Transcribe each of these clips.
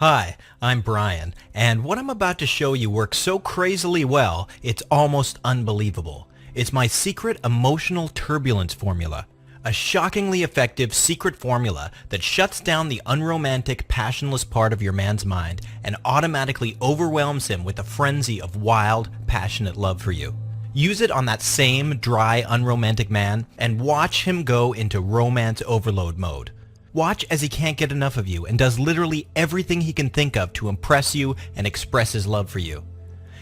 Hi, I'm Brian, and what I'm about to show you works so crazily well, it's almost unbelievable. It's my secret emotional turbulence formula, a shockingly effective secret formula that shuts down the unromantic, passionless part of your man's mind and automatically overwhelms him with a frenzy of wild, passionate love for you. Use it on that same dry, unromantic man and watch him go into romance overload mode. Watch as he can't get enough of you and does literally everything he can think of to impress you and express his love for you.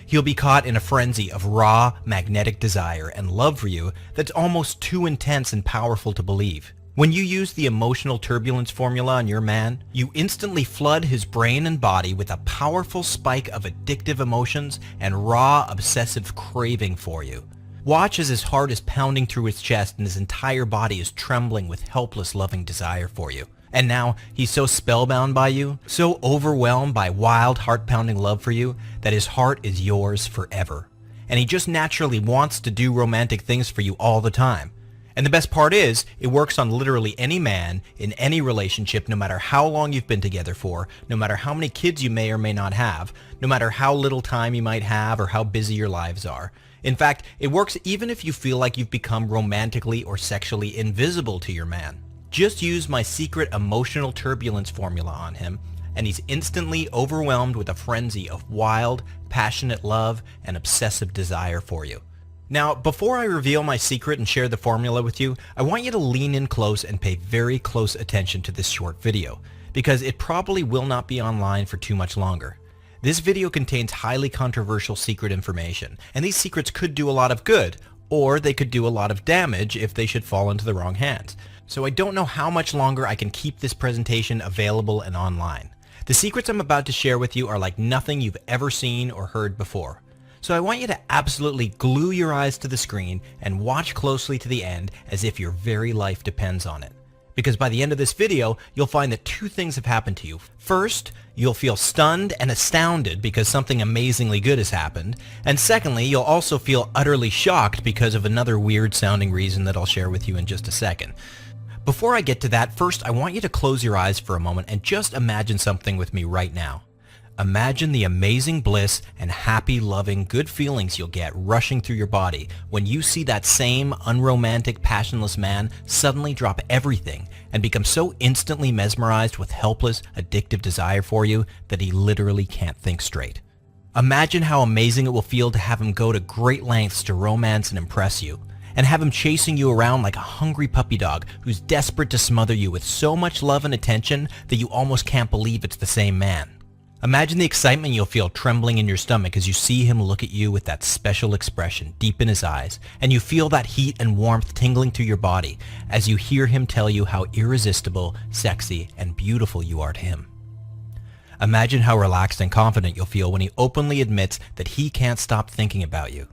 He'll be caught in a frenzy of raw, magnetic desire and love for you that's almost too intense and powerful to believe. When you use the emotional turbulence formula on your man, you instantly flood his brain and body with a powerful spike of addictive emotions and raw, obsessive craving for you. Watch as his heart is pounding through his chest and his entire body is trembling with helpless, loving desire for you. And now he's so spellbound by you, so overwhelmed by wild, heart-pounding love for you, that his heart is yours forever. And he just naturally wants to do romantic things for you all the time. And the best part is, it works on literally any man in any relationship, no matter how long you've been together for, no matter how many kids you may or may not have, no matter how little time you might have or how busy your lives are. In fact, it works even if you feel like you've become romantically or sexually invisible to your man. Just use my secret emotional turbulence formula on him, and he's instantly overwhelmed with a frenzy of wild, passionate love and obsessive desire for you. Now, before I reveal my secret and share the formula with you, I want you to lean in close and pay very close attention to this short video, because it probably will not be online for too much longer. This video contains highly controversial secret information, and these secrets could do a lot of good, or they could do a lot of damage if they should fall into the wrong hands. So I don't know how much longer I can keep this presentation available and online. The secrets I'm about to share with you are like nothing you've ever seen or heard before. So I want you to absolutely glue your eyes to the screen and watch closely to the end as if your very life depends on it. Because by the end of this video, you'll find that two things have happened to you. First, you'll feel stunned and astounded because something amazingly good has happened. And secondly, you'll also feel utterly shocked because of another weird sounding reason that I'll share with you in just a second. Before I get to that, first I want you to close your eyes for a moment and just imagine something with me right now. Imagine the amazing bliss and happy, loving, good feelings you'll get rushing through your body when you see that same unromantic, passionless man suddenly drop everything and become so instantly mesmerized with helpless, addictive desire for you that he literally can't think straight. Imagine how amazing it will feel to have him go to great lengths to romance and impress you, and have him chasing you around like a hungry puppy dog who's desperate to smother you with so much love and attention that you almost can't believe it's the same man. Imagine the excitement you'll feel trembling in your stomach as you see him look at you with that special expression deep in his eyes, and you feel that heat and warmth tingling through your body as you hear him tell you how irresistible, sexy, and beautiful you are to him. Imagine how relaxed and confident you'll feel when he openly admits that he can't stop thinking about you.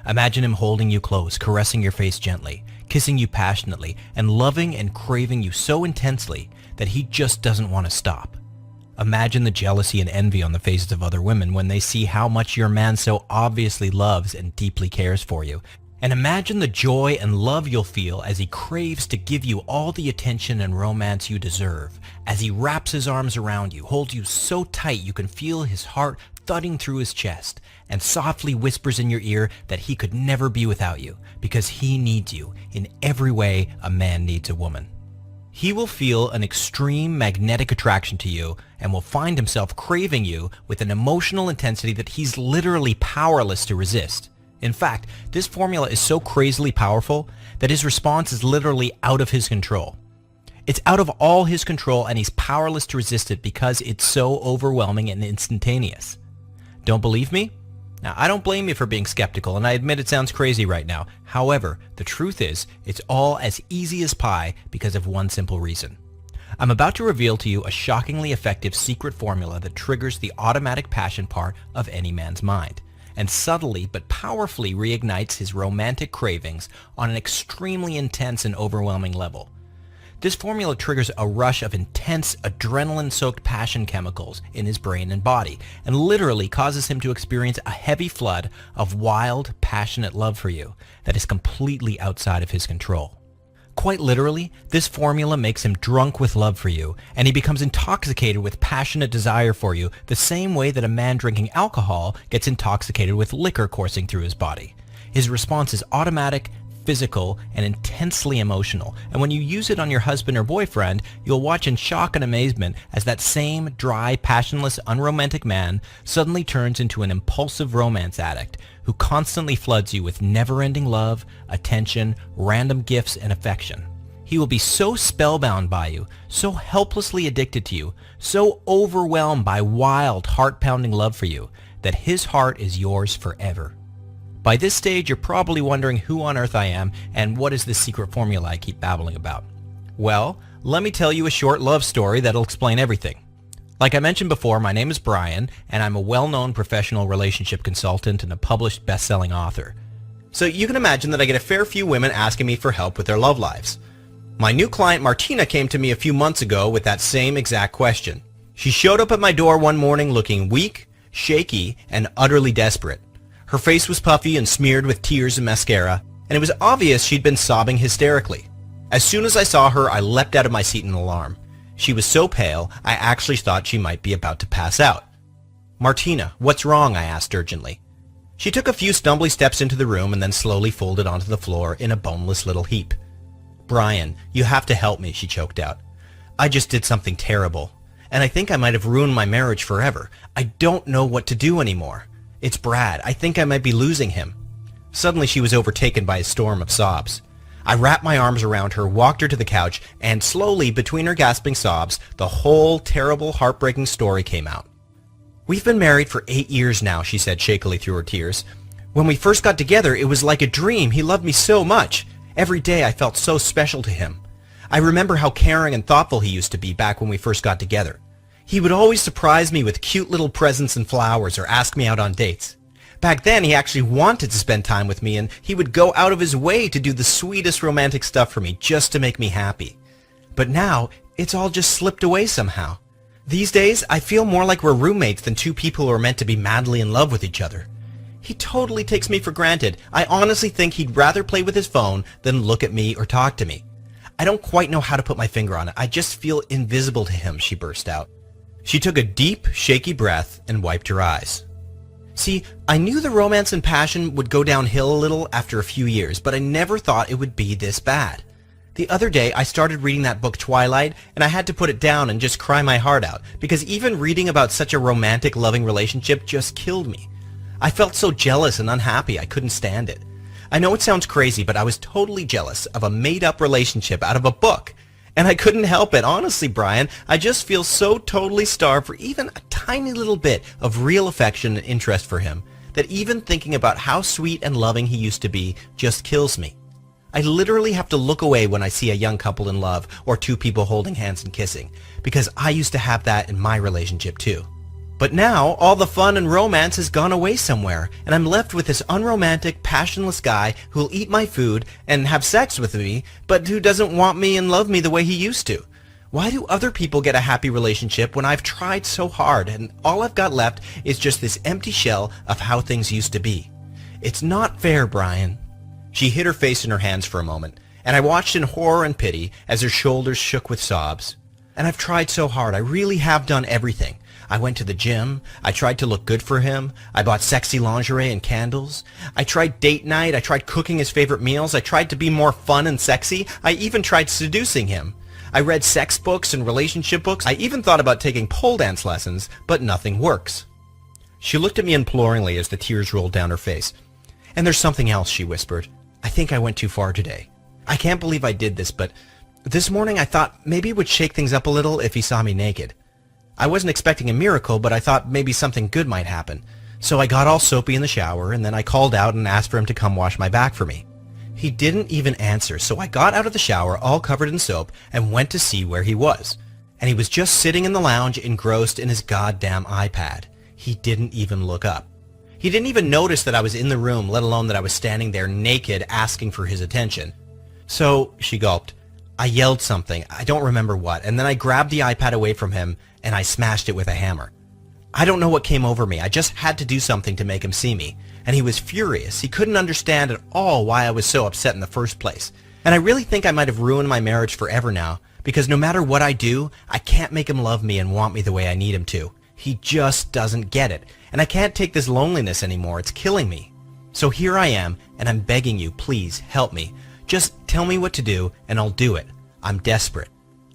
Imagine him holding you close, caressing your face gently, kissing you passionately, and loving and craving you so intensely that he just doesn't want to stop. Imagine the jealousy and envy on the faces of other women when they see how much your man so obviously loves and deeply cares for you. And imagine the joy and love you'll feel as he craves to give you all the attention and romance you deserve, as he wraps his arms around you, holds you so tight you can feel his heart thudding through his chest, and softly whispers in your ear that he could never be without you, because he needs you in every way a man needs a woman. He will feel an extreme magnetic attraction to you and will find himself craving you with an emotional intensity that he's literally powerless to resist. In fact, this formula is so crazily powerful that his response is literally out of his control. It's out of all his control and he's powerless to resist it because it's so overwhelming and instantaneous. Don't believe me? Now, I don't blame you for being skeptical, and I admit it sounds crazy right now. However, the truth is, it's all as easy as pie because of one simple reason. I'm about to reveal to you a shockingly effective secret formula that triggers the automatic passion part of any man's mind, and subtly but powerfully reignites his romantic cravings on an extremely intense and overwhelming level. This formula triggers a rush of intense adrenaline-soaked passion chemicals in his brain and body, and literally causes him to experience a heavy flood of wild, passionate love for you that is completely outside of his control. Quite literally, this formula makes him drunk with love for you, and he becomes intoxicated with passionate desire for you the same way that a man drinking alcohol gets intoxicated with liquor coursing through his body. His response is automatic, physical, and intensely emotional, and when you use it on your husband or boyfriend, you'll watch in shock and amazement as that same dry, passionless, unromantic man suddenly turns into an impulsive romance addict who constantly floods you with never-ending love, attention, random gifts, and affection. He will be so spellbound by you, so helplessly addicted to you, so overwhelmed by wild, heart-pounding love for you, that his heart is yours forever. By this stage, you're probably wondering who on earth I am and what is this secret formula I keep babbling about. Well, let me tell you a short love story that'll explain everything. Like I mentioned before, my name is Brian, and I'm a well-known professional relationship consultant and a published best-selling author. So you can imagine that I get a fair few women asking me for help with their love lives. My new client Martina came to me a few months ago with that same exact question. She showed up at my door one morning looking weak, shaky, and utterly desperate. Her face was puffy and smeared with tears and mascara, and it was obvious she'd been sobbing hysterically. As soon as I saw her, I leapt out of my seat in alarm. She was so pale, I actually thought she might be about to pass out. "Martina, what's wrong?" I asked urgently. She took a few stumbly steps into the room and then slowly folded onto the floor in a boneless little heap. "Brian, you have to help me," she choked out. "I just did something terrible, and I think I might have ruined my marriage forever. I don't know what to do anymore. It's Brad. I think I might be losing him." Suddenly she was overtaken by a storm of sobs. I wrapped my arms around her, walked her to the couch, and slowly, between her gasping sobs, the whole terrible, heartbreaking story came out. "We've been married for 8 years now," she said shakily through her tears. "When we first got together, it was like a dream. He loved me so much. Every day I felt so special to him. I remember how caring and thoughtful he used to be back when we first got together. He would always surprise me with cute little presents and flowers or ask me out on dates. Back then, he actually wanted to spend time with me, and he would go out of his way to do the sweetest romantic stuff for me just to make me happy. But now, it's all just slipped away somehow. These days, I feel more like we're roommates than two people who are meant to be madly in love with each other. He totally takes me for granted. I honestly think he'd rather play with his phone than look at me or talk to me. I don't quite know how to put my finger on it. I just feel invisible to him," she burst out. She took a deep, shaky breath and wiped her eyes. "See, I knew the romance and passion would go downhill a little after a few years, but I never thought it would be this bad. The other day, I started reading that book Twilight, and I had to put it down and just cry my heart out, because even reading about such a romantic, loving relationship just killed me. I felt so jealous and unhappy I couldn't stand it. I know it sounds crazy, but I was totally jealous of a made-up relationship out of a book. And I couldn't help it. Honestly, Brian, I just feel so totally starved for even a tiny little bit of real affection and interest for him that even thinking about how sweet and loving he used to be just kills me. I literally have to look away when I see a young couple in love or two people holding hands and kissing, because I used to have that in my relationship too. But now, all the fun and romance has gone away somewhere, and I'm left with this unromantic, passionless guy who'll eat my food and have sex with me, but who doesn't want me and love me the way he used to. Why do other people get a happy relationship when I've tried so hard, and all I've got left is just this empty shell of how things used to be? It's not fair, Brian." She hid her face in her hands for a moment, and I watched in horror and pity as her shoulders shook with sobs. "And I've tried so hard. I really have done everything. I went to the gym. I tried to look good for him. I bought sexy lingerie and candles. I tried date night. I tried cooking his favorite meals. I tried to be more fun and sexy. I even tried seducing him. I read sex books and relationship books. I even thought about taking pole dance lessons, but nothing works." She looked at me imploringly as the tears rolled down her face. "And there's something else," she whispered. "I think I went too far today. I can't believe I did this, but this morning I thought maybe it would shake things up a little if he saw me naked. I wasn't expecting a miracle, but I thought maybe something good might happen. So I got all soapy in the shower, and then I called out and asked for him to come wash my back for me. He didn't even answer, so I got out of the shower all covered in soap and went to see where he was. And he was just sitting in the lounge engrossed in his goddamn iPad. He didn't even look up. He didn't even notice that I was in the room, let alone that I was standing there naked asking for his attention. So," she gulped, "I yelled something, I don't remember what, and then I grabbed the iPad away from him and I smashed it with a hammer. I don't know what came over me. I just had to do something to make him see me. And he was furious. He couldn't understand at all why I was so upset in the first place. And I really think I might have ruined my marriage forever now, because no matter what I do, I can't make him love me and want me the way I need him to. He just doesn't get it, and I can't take this loneliness anymore. It's killing me. So here I am, and I'm begging you, please help me. Just tell me what to do, and I'll do it. I'm desperate.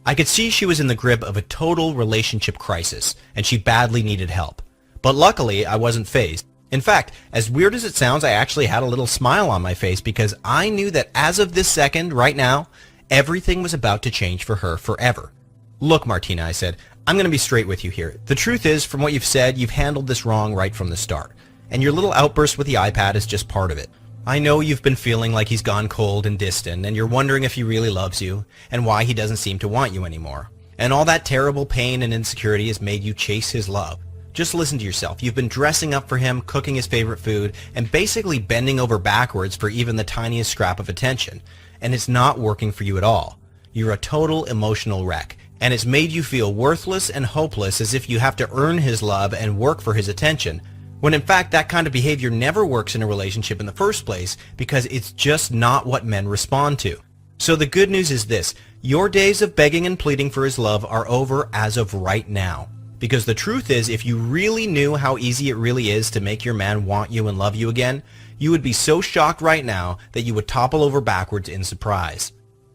I could see she was in the grip of a total relationship crisis, and she badly needed help. But luckily, I wasn't fazed. In fact, as weird as it sounds, I actually had a little smile on my face because I knew that as of this second, right now, everything was about to change for her forever. Look, Martina, I said, I'm going to be straight with you here. The truth is, from what you've said, you've handled this wrong right from the start. And your little outburst with the iPad is just part of it. I know you've been feeling like he's gone cold and distant, and you're wondering if he really loves you, and why he doesn't seem to want you anymore. And all that terrible pain and insecurity has made you chase his love. Just listen to yourself. You've been dressing up for him, cooking his favorite food, and basically bending over backwards for even the tiniest scrap of attention. And it's not working for you at all. You're a total emotional wreck, and it's made you feel worthless and hopeless, as if you have to earn his love and work for his attention, when in fact that kind of behavior never works in a relationship in the first place, because it's just not what men respond to. So the good news is this: your days of begging and pleading for his love are over as of right now. Because the truth is, if you really knew how easy it really is to make your man want you and love you again, you would be so shocked right now that you would topple over backwards in surprise.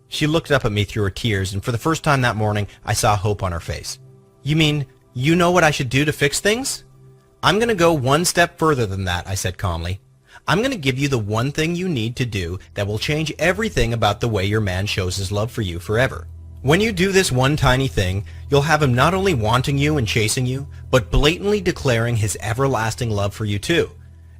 She looked up at me through her tears, and for the first time that morning, I saw hope on her face. You mean, you know what I should do to fix things? I'm going to go one step further than that, I said calmly. I'm going to give you the one thing you need to do that will change everything about the way your man shows his love for you forever. When you do this one tiny thing, you'll have him not only wanting you and chasing you, but blatantly declaring his everlasting love for you too.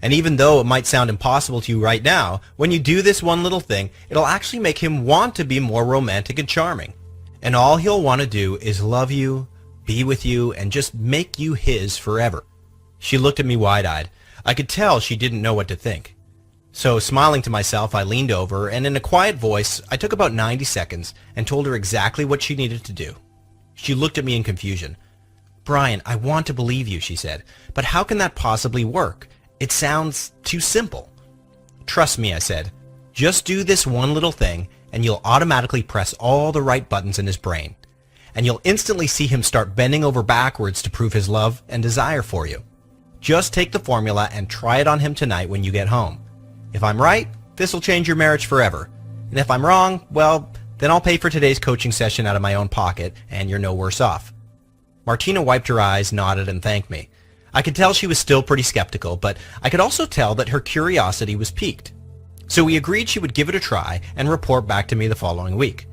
And even though it might sound impossible to you right now, when you do this one little thing, it'll actually make him want to be more romantic and charming. And all he'll want to do is love you, be with you, and just make you his forever. She looked at me wide-eyed. I could tell she didn't know what to think. So, smiling to myself, I leaned over, and in a quiet voice, I took about 90 seconds and told her exactly what she needed to do. She looked at me in confusion. Brian, I want to believe you, she said, but how can that possibly work? It sounds too simple. Trust me, I said. Just do this one little thing, and you'll automatically press all the right buttons in his brain. And you'll instantly see him start bending over backwards to prove his love and desire for you. Just take the formula and try it on him tonight when you get home. If I'm right, this will change your marriage forever. And if I'm wrong, well, then I'll pay for today's coaching session out of my own pocket, and you're no worse off. Martina wiped her eyes, nodded, and thanked me. I could tell she was still pretty skeptical, but I could also tell that her curiosity was piqued. So we agreed she would give it a try and report back to me the following week.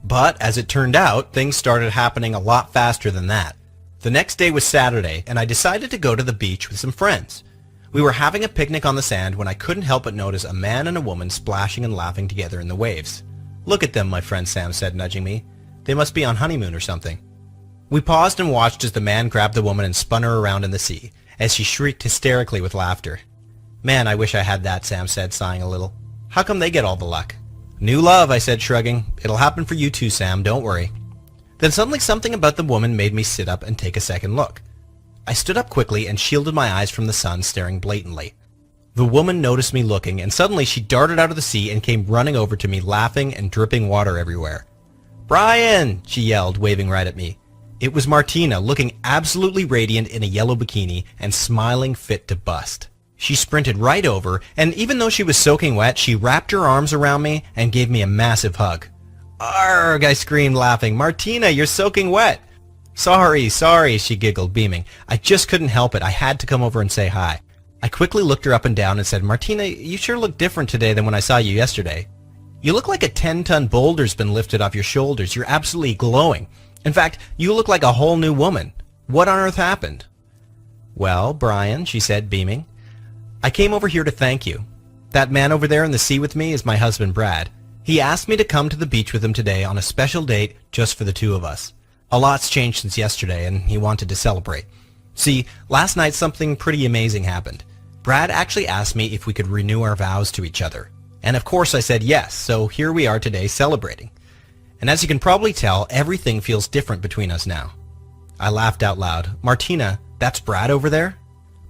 But as it turned out, things started happening a lot faster than that. The next day was Saturday, and I decided to go to the beach with some friends. We were having a picnic on the sand when I couldn't help but notice a man and a woman splashing and laughing together in the waves. Look at them, my friend Sam said, nudging me. They must be on honeymoon or something. We paused and watched as the man grabbed the woman and spun her around in the sea, as she shrieked hysterically with laughter. Man, I wish I had that, Sam said, sighing a little. How come they get all the luck? New love, I said, shrugging. It'll happen for you too, Sam, don't worry. Then suddenly something about the woman made me sit up and take a second look. I stood up quickly and shielded my eyes from the sun, staring blatantly. The woman noticed me looking, and suddenly she darted out of the sea and came running over to me, laughing and dripping water everywhere. Brian! She yelled, waving right at me. It was Martina, looking absolutely radiant in a yellow bikini and smiling fit to bust. She sprinted right over, and even though she was soaking wet, she wrapped her arms around me and gave me a massive hug. Arrgh, I screamed, laughing. Martina, you're soaking wet. Sorry, she giggled, beaming. I just couldn't help it. I had to come over and say hi. I quickly looked her up and down and said, Martina, you sure look different today than when I saw you yesterday. You look like a 10-ton boulder's been lifted off your shoulders. You're absolutely glowing. In fact, you look like a whole new woman. What on earth happened? Well, Brian, she said, beaming, I came over here to thank you. That man over there in the sea with me is my husband, Brad. He asked me to come to the beach with him today on a special date just for the two of us. A lot's changed since yesterday, and he wanted to celebrate. See, last night something pretty amazing happened. Brad actually asked me if we could renew our vows to each other. And of course I said yes, so here we are today celebrating. And as you can probably tell, everything feels different between us now. I laughed out loud. Martina, that's Brad over there?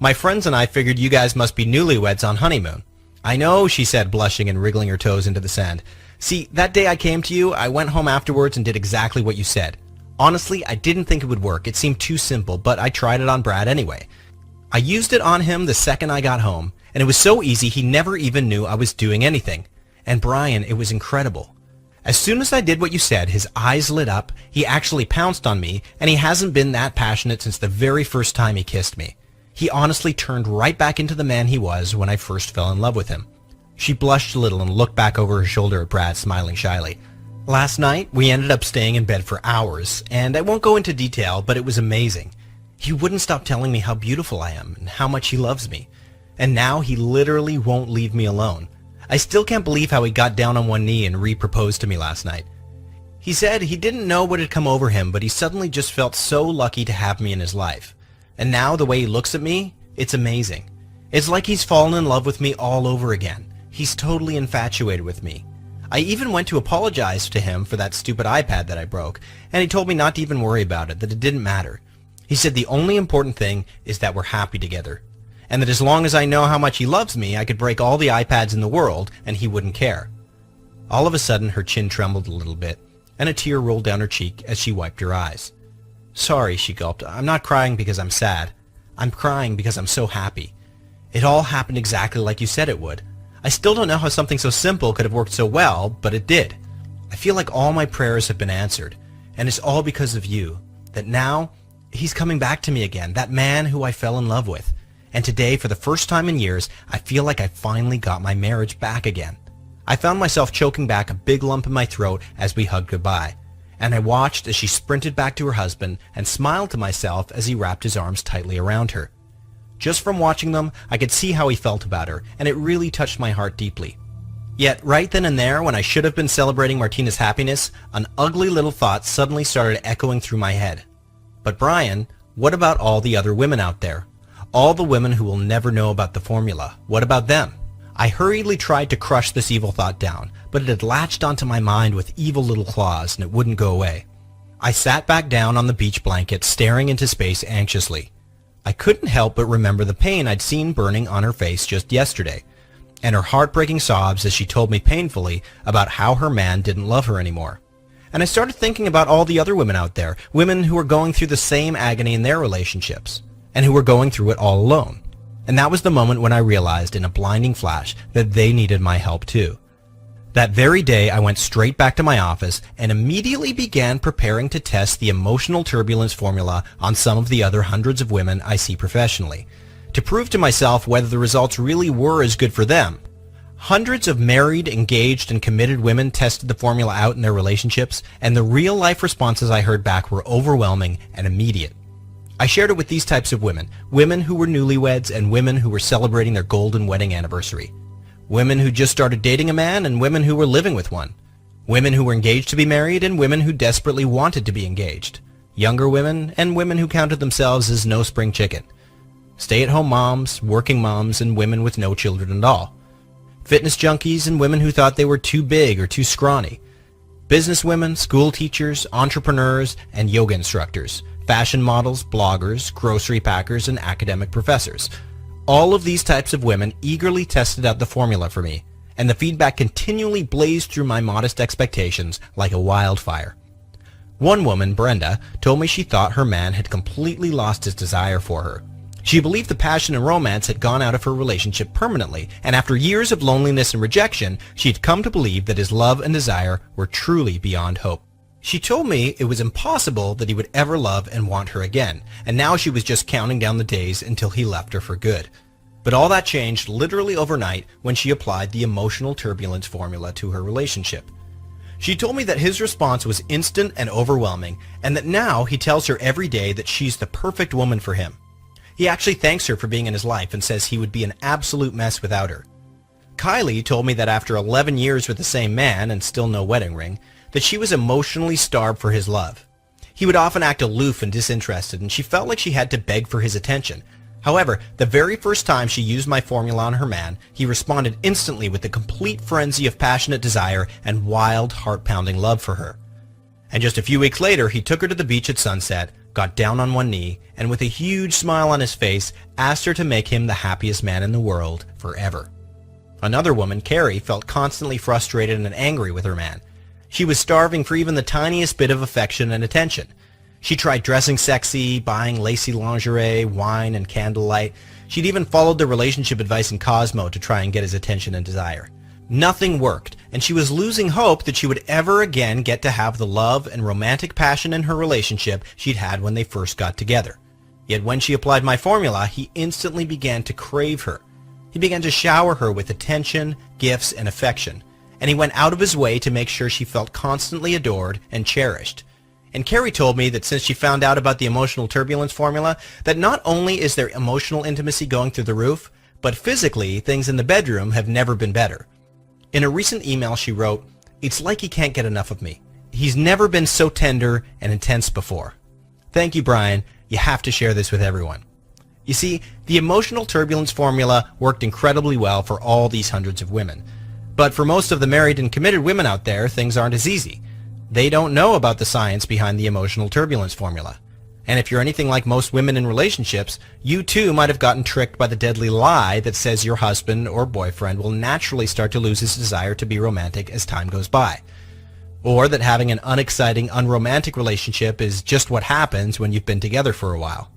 My friends and I figured you guys must be newlyweds on honeymoon. I know, she said, blushing and wriggling her toes into the sand. See, that day I came to you, I went home afterwards and did exactly what you said. Honestly, I didn't think it would work. It seemed too simple, but I tried it on Brad anyway. I used it on him the second I got home, and it was so easy he never even knew I was doing anything. And Brian, it was incredible. As soon as I did what you said, his eyes lit up, he actually pounced on me, and he hasn't been that passionate since the very first time he kissed me. He honestly turned right back into the man he was when I first fell in love with him. She blushed a little and looked back over her shoulder at Brad, smiling shyly. Last night, we ended up staying in bed for hours, and I won't go into detail, but it was amazing. He wouldn't stop telling me how beautiful I am and how much he loves me. And now he literally won't leave me alone. I still can't believe how he got down on one knee and re-proposed to me last night. He said he didn't know what had come over him, but he suddenly just felt so lucky to have me in his life. And now the way he looks at me, it's amazing. It's like he's fallen in love with me all over again. He's totally infatuated with me. I even went to apologize to him for that stupid iPad that I broke, and he told me not to even worry about it, that it didn't matter. He said the only important thing is that we're happy together, and that as long as I know how much he loves me, I could break all the iPads in the world and he wouldn't care. All of a sudden, her chin trembled a little bit, and a tear rolled down her cheek as she wiped her eyes. Sorry, she gulped. I'm not crying because I'm sad. I'm crying because I'm so happy. It all happened exactly like you said it would. I still don't know how something so simple could have worked so well, but it did. I feel like all my prayers have been answered, and it's all because of you, that now he's coming back to me again, that man who I fell in love with. And today, for the first time in years, I feel like I finally got my marriage back again. I found myself choking back a big lump in my throat as we hugged goodbye, and I watched as she sprinted back to her husband and smiled to myself as he wrapped his arms tightly around her. Just from watching them, I could see how he felt about her, and it really touched my heart deeply. Yet, right then and there, when I should have been celebrating Martina's happiness, an ugly little thought suddenly started echoing through my head. But Brian, what about all the other women out there? All the women who will never know about the formula. What about them? I hurriedly tried to crush this evil thought down, but it had latched onto my mind with evil little claws, and it wouldn't go away. I sat back down on the beach blanket, staring into space anxiously. I couldn't help but remember the pain I'd seen burning on her face just yesterday, and her heartbreaking sobs as she told me painfully about how her man didn't love her anymore. And I started thinking about all the other women out there, women who were going through the same agony in their relationships, and who were going through it all alone. And that was the moment when I realized in a blinding flash that they needed my help too. That very day, I went straight back to my office and immediately began preparing to test the emotional turbulence formula on some of the other hundreds of women I see professionally, to prove to myself whether the results really were as good for them. Hundreds of married, engaged, and committed women tested the formula out in their relationships, and the real-life responses I heard back were overwhelming and immediate. I shared it with these types of women, women who were newlyweds and women who were celebrating their golden wedding anniversary. Women who just started dating a man and women who were living with one. Women who were engaged to be married and women who desperately wanted to be engaged. Younger women and women who counted themselves as no spring chicken. Stay-at-home moms, working moms, and women with no children at all. Fitness junkies and women who thought they were too big or too scrawny. Businesswomen, school teachers, entrepreneurs, and yoga instructors. Fashion models, bloggers, grocery packers, and academic professors. All of these types of women eagerly tested out the formula for me, and the feedback continually blazed through my modest expectations like a wildfire. One woman, Brenda, told me she thought her man had completely lost his desire for her. She believed the passion and romance had gone out of her relationship permanently, and after years of loneliness and rejection, she had come to believe that his love and desire were truly beyond hope. She told me it was impossible that he would ever love and want her again, and now she was just counting down the days until he left her for good. But all that changed literally overnight when she applied the emotional turbulence formula to her relationship. She told me that his response was instant and overwhelming, and that now he tells her every day that she's the perfect woman for him. He actually thanks her for being in his life and says he would be an absolute mess without her. Kylie told me that after 11 years with the same man and still no wedding ring, that she was emotionally starved for his love. He would often act aloof and disinterested, and she felt like she had to beg for his attention. However, the very first time she used my formula on her man, he responded instantly with a complete frenzy of passionate desire and wild, heart-pounding love for her. And just a few weeks later, he took her to the beach at sunset, got down on one knee, and with a huge smile on his face, asked her to make him the happiest man in the world forever. Another woman, Carrie, felt constantly frustrated and angry with her man. She was starving for even the tiniest bit of affection and attention. She tried dressing sexy, buying lacy lingerie, wine, and candlelight. She'd even followed the relationship advice in Cosmo to try and get his attention and desire. Nothing worked, and she was losing hope that she would ever again get to have the love and romantic passion in her relationship she'd had when they first got together. Yet when she applied my formula, he instantly began to crave her. He began to shower her with attention, gifts, and affection, and he went out of his way to make sure she felt constantly adored and cherished. And Carrie told me that since she found out about the emotional turbulence formula, that not only is their emotional intimacy going through the roof, but physically, things in the bedroom have never been better. In a recent email she wrote, "It's like he can't get enough of me. He's never been so tender and intense before." Thank you, Brian. You have to share this with everyone. You see, the emotional turbulence formula worked incredibly well for all these hundreds of women. But for most of the married and committed women out there, things aren't as easy. They don't know about the science behind the emotional turbulence formula. And if you're anything like most women in relationships, you too might have gotten tricked by the deadly lie that says your husband or boyfriend will naturally start to lose his desire to be romantic as time goes by. Or that having an unexciting, unromantic relationship is just what happens when you've been together for a while.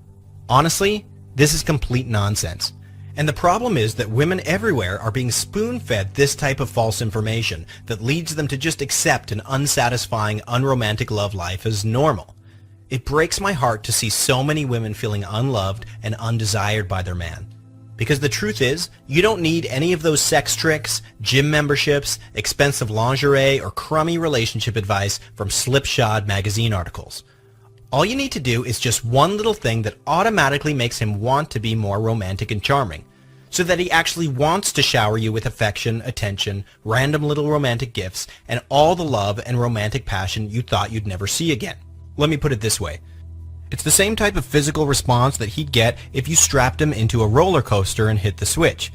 Honestly, this is complete nonsense. And the problem is that women everywhere are being spoon-fed this type of false information that leads them to just accept an unsatisfying, unromantic love life as normal. It breaks my heart to see so many women feeling unloved and undesired by their man. Because the truth is, you don't need any of those sex tricks, gym memberships, expensive lingerie, or crummy relationship advice from slipshod magazine articles. All you need to do is just one little thing that automatically makes him want to be more romantic and charming, so that he actually wants to shower you with affection, attention, random little romantic gifts, and all the love and romantic passion you thought you'd never see again. Let me put it this way. It's the same type of physical response that he'd get if you strapped him into a roller coaster and hit the switch.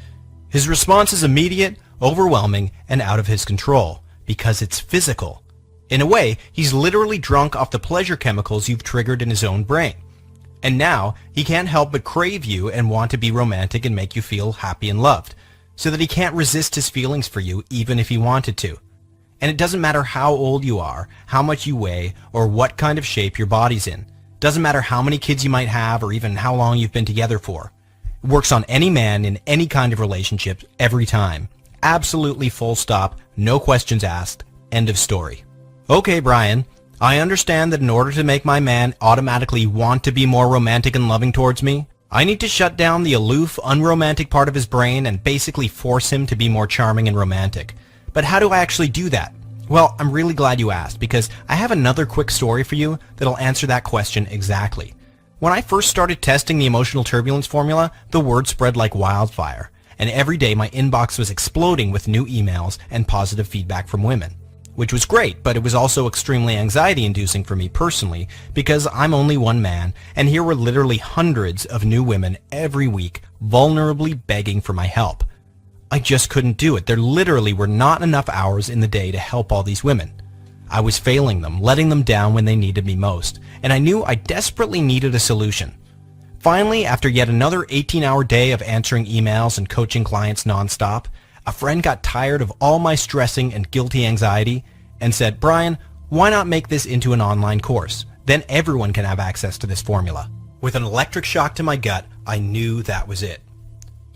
His response is immediate, overwhelming, and out of his control, because it's physical. In a way, he's literally drunk off the pleasure chemicals you've triggered in his own brain. And now, he can't help but crave you and want to be romantic and make you feel happy and loved, so that he can't resist his feelings for you even if he wanted to. And it doesn't matter how old you are, how much you weigh, or what kind of shape your body's in. Doesn't matter how many kids you might have or even how long you've been together for. It works on any man in any kind of relationship every time. Absolutely full stop, no questions asked, end of story. Okay, Brian, I understand that in order to make my man automatically want to be more romantic and loving towards me, I need to shut down the aloof, unromantic part of his brain and basically force him to be more charming and romantic. But how do I actually do that? Well, I'm really glad you asked, because I have another quick story for you that'll answer that question exactly. When I first started testing the emotional turbulence formula, the word spread like wildfire, and every day my inbox was exploding with new emails and positive feedback from women. Which was great, but it was also extremely anxiety-inducing for me personally, because I'm only one man, and here were literally hundreds of new women every week vulnerably begging for my help. I just couldn't do it. There literally were not enough hours in the day to help all these women. I was failing them, letting them down when they needed me most, and I knew I desperately needed a solution. Finally, after yet another 18-hour day of answering emails and coaching clients nonstop, a friend got tired of all my stressing and guilty anxiety and said, "Brian, why not make this into an online course? Then everyone can have access to this formula." With an electric shock to my gut, I knew that was it.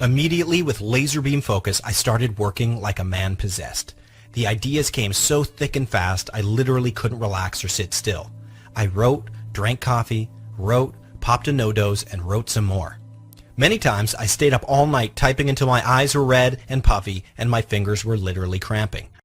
Immediately, with laser beam focus, I started working like a man possessed. The ideas came so thick and fast, I literally couldn't relax or sit still. I wrote, drank coffee, wrote, popped a no-dose, and wrote some more. Many times, I stayed up all night typing until my eyes were red and puffy and my fingers were literally cramping.